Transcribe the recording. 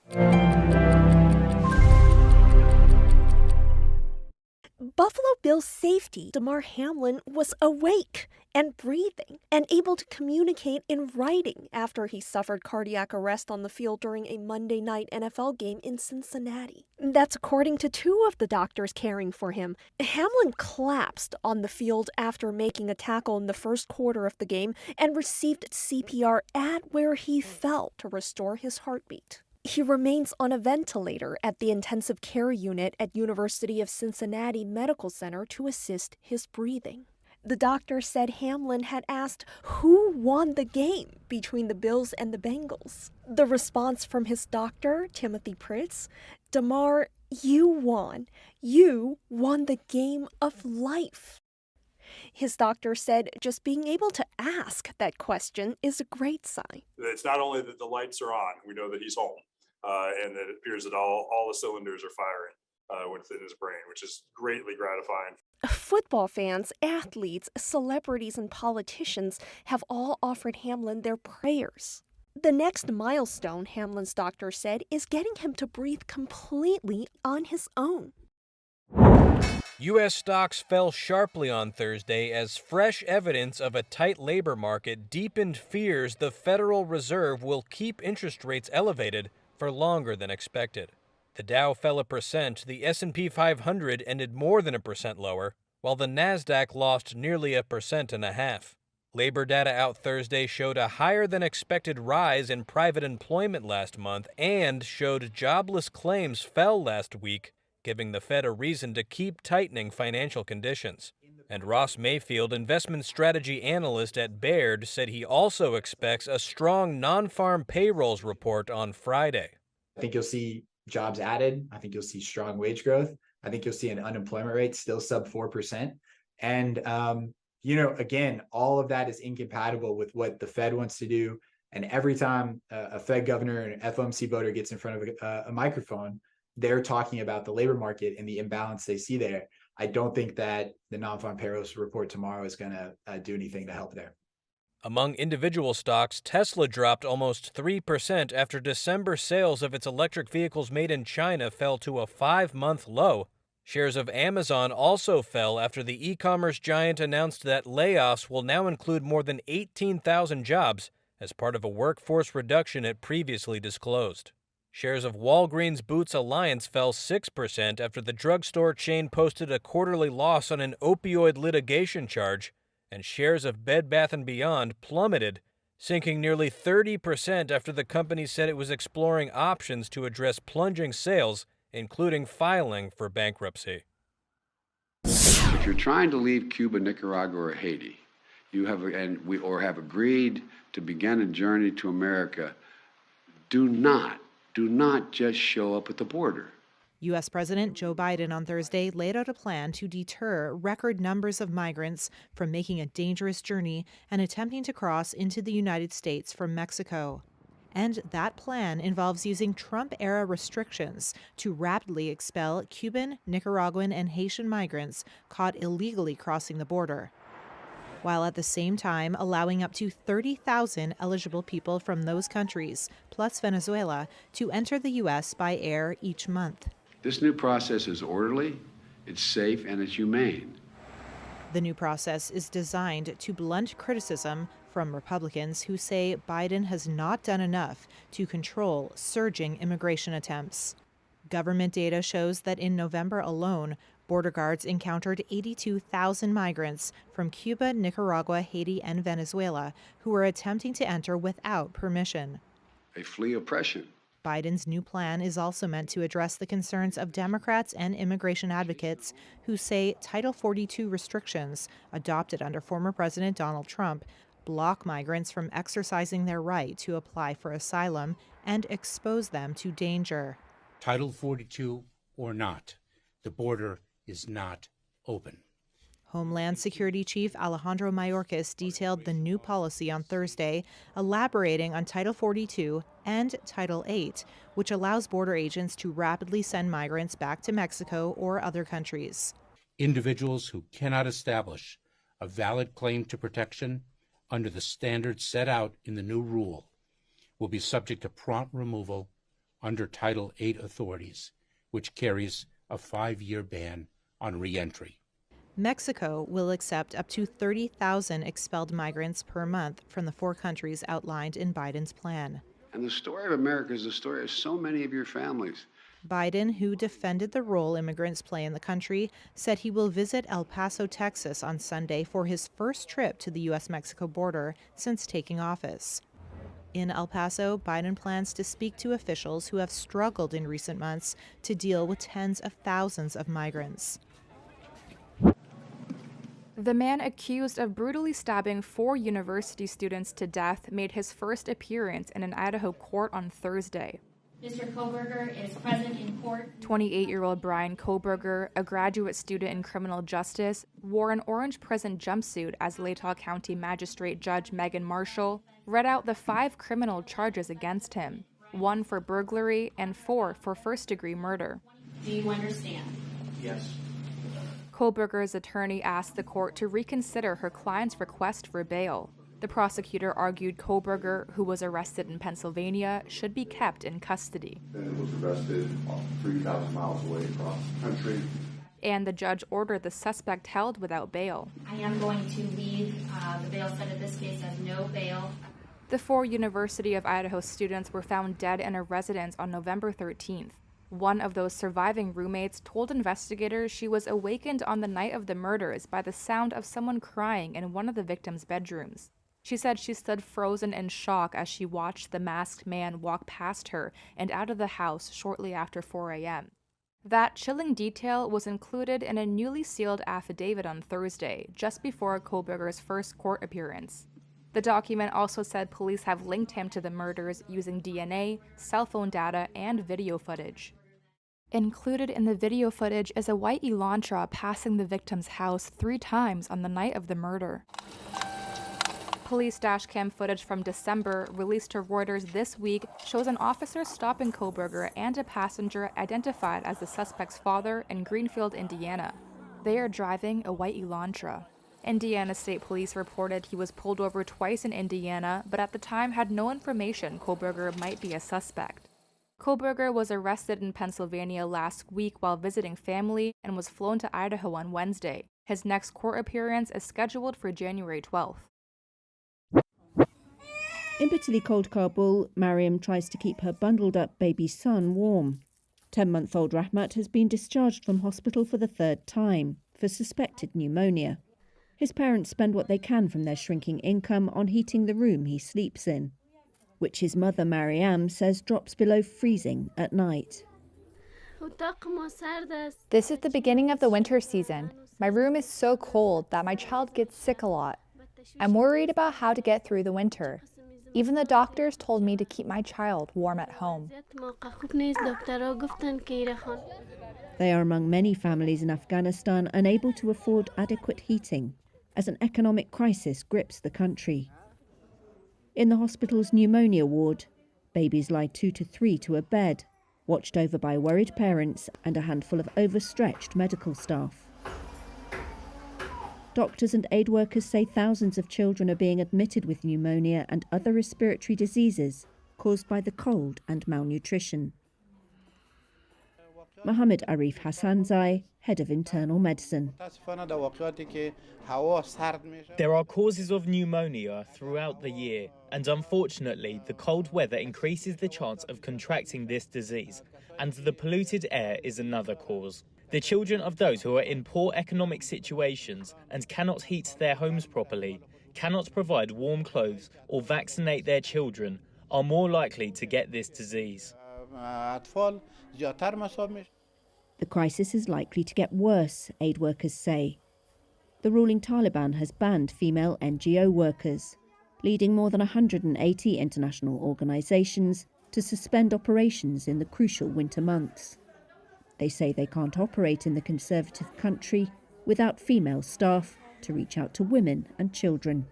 Buffalo Bill's safety, Damar Hamlin, was awake and breathing and able to communicate in writing after he suffered cardiac arrest on the field during a Monday night NFL game in Cincinnati. That's according to two of the doctors caring for him. Hamlin collapsed on the field after making a tackle in the first quarter of the game and received CPR at where he fell to restore his heartbeat. He remains on a ventilator at the intensive care unit at University of Cincinnati Medical Center to assist his breathing. The doctor said Hamlin had asked who won the game between the Bills and the Bengals. The response from his doctor, Timothy Pritz, "Damar, you won. You won the game of life." His doctor said just being able to ask that question is a great sign. It's not only that the lights are on, we know that he's home, and that it appears that all the cylinders are firing within his brain, which is greatly gratifying. Football fans, athletes, celebrities, and politicians have all offered Hamlin their prayers. The next milestone, Hamlin's doctor said, is getting him to breathe completely on his own. U.S. stocks fell sharply on Thursday as fresh evidence of a tight labor market deepened fears the Federal Reserve will keep interest rates elevated for longer than expected. The Dow fell 1%, the S&P 500 ended more than 1% lower, while the Nasdaq lost nearly 1.5%. Labor data out Thursday showed a higher-than-expected rise in private employment last month and showed jobless claims fell last week, giving the Fed a reason to keep tightening financial conditions. And Ross Mayfield, investment strategy analyst at Baird, said he also expects a strong non-farm payrolls report on Friday. I think you'll see jobs added. I think you'll see strong wage growth. I think you'll see an unemployment rate still sub 4%. And, again, all of that is incompatible with what the Fed wants to do. And every time a Fed governor and an FOMC voter gets in front of a microphone, they're talking about the labor market and the imbalance they see there. I don't think that the non-farm payrolls report tomorrow is going to do anything to help there. Among individual stocks, Tesla dropped almost 3% after December sales of its electric vehicles made in China fell to a 5-month low. Shares of Amazon also fell after the e-commerce giant announced that layoffs will now include more than 18,000 jobs as part of a workforce reduction it previously disclosed. Shares of Walgreens Boots Alliance fell 6% after the drugstore chain posted a quarterly loss on an opioid litigation charge, and shares of Bed Bath & Beyond plummeted, sinking nearly 30% after the company said it was exploring options to address plunging sales, including filing for bankruptcy. If you're trying to leave Cuba, Nicaragua, or Haiti, or have agreed to begin a journey to America, do not just show up at the border. U.S. President Joe Biden on Thursday laid out a plan to deter record numbers of migrants from making a dangerous journey and attempting to cross into the United States from Mexico. And that plan involves using Trump-era restrictions to rapidly expel Cuban, Nicaraguan, and Haitian migrants caught illegally crossing the border, while at the same time allowing up to 30,000 eligible people from those countries, plus Venezuela, to enter the U.S. by air each month. This new process is orderly, it's safe, and it's humane. The new process is designed to blunt criticism from Republicans who say Biden has not done enough to control surging immigration attempts. Government data shows that in November alone, border guards encountered 82,000 migrants from Cuba, Nicaragua, Haiti, and Venezuela who were attempting to enter without permission. They flee oppression. Biden's new plan is also meant to address the concerns of Democrats and immigration advocates who say Title 42 restrictions, adopted under former President Donald Trump, block migrants from exercising their right to apply for asylum and expose them to danger. Title 42 or not, the border is not open. Homeland Security Chief Alejandro Mayorkas detailed the new policy on Thursday, elaborating on Title 42 and Title 8, which allows border agents to rapidly send migrants back to Mexico or other countries. Individuals who cannot establish a valid claim to protection under the standards set out in the new rule will be subject to prompt removal under Title VIII authorities, which carries a 5-year ban on reentry. Mexico will accept up to 30,000 expelled migrants per month from the 4 countries outlined in Biden's plan. And the story of America is the story of so many of your families. Biden, who defended the role immigrants play in the country, said he will visit El Paso, Texas on Sunday for his first trip to the U.S. Mexico border since taking office. In El Paso, Biden plans to speak to officials who have struggled in recent months to deal with tens of thousands of migrants. The man accused of brutally stabbing 4 university students to death made his first appearance in an Idaho court on Thursday. Mr. Kohberger is present in court. 28-year-old Bryan Kohberger, a graduate student in criminal justice, wore an orange prison jumpsuit as Latah County Magistrate Judge Megan Marshall read out the 5 criminal charges against him, 1 for burglary and 4 for first-degree murder. Do you understand? Yes. Kohberger's attorney asked the court to reconsider her client's request for bail. The prosecutor argued Kohberger, who was arrested in Pennsylvania, should be kept in custody. Then was arrested 3,000 miles away across the country. And the judge ordered the suspect held without bail. I am going to leave the bail set of this case as no bail. The 4 University of Idaho students were found dead in a residence on November 13th. One of those surviving roommates told investigators she was awakened on the night of the murders by the sound of someone crying in one of the victims' bedrooms. She said she stood frozen in shock as she watched the masked man walk past her and out of the house shortly after 4 a.m. That chilling detail was included in a newly sealed affidavit on Thursday, just before Kohberger's first court appearance. The document also said police have linked him to the murders using DNA, cell phone data, and video footage. Included in the video footage is a white Elantra passing the victim's house 3 times on the night of the murder. Police dashcam footage from December, released to Reuters this week, shows an officer stopping Kohberger and a passenger identified as the suspect's father in Greenfield, Indiana. They are driving a white Elantra. Indiana State Police reported he was pulled over twice in Indiana, but at the time had no information Kohberger might be a suspect. Kohberger was arrested in Pennsylvania last week while visiting family and was flown to Idaho on Wednesday. His next court appearance is scheduled for January 12th. In bitterly cold Kabul, Mariam tries to keep her bundled-up baby son warm. 10-month-old Rahmat has been discharged from hospital for the 3rd time for suspected pneumonia. His parents spend what they can from their shrinking income on heating the room he sleeps in, which his mother Mariam says drops below freezing at night. This is the beginning of the winter season. My room is so cold that my child gets sick a lot. I'm worried about how to get through the winter. Even the doctors told me to keep my child warm at home. They are among many families in Afghanistan unable to afford adequate heating as an economic crisis grips the country. In the hospital's pneumonia ward, babies lie 2 to 3 to a bed, watched over by worried parents and a handful of overstretched medical staff. Doctors and aid workers say thousands of children are being admitted with pneumonia and other respiratory diseases caused by the cold and malnutrition. Mohammed Arif Hassanzai, head of internal medicine. There are causes of pneumonia throughout the year, and unfortunately, the cold weather increases the chance of contracting this disease, and the polluted air is another cause. The children of those who are in poor economic situations and cannot heat their homes properly, cannot provide warm clothes or vaccinate their children, are more likely to get this disease. The crisis is likely to get worse, aid workers say. The ruling Taliban has banned female NGO workers, leading more than 180 international organisations to suspend operations in the crucial winter months. They say they can't operate in the conservative country without female staff to reach out to women and children.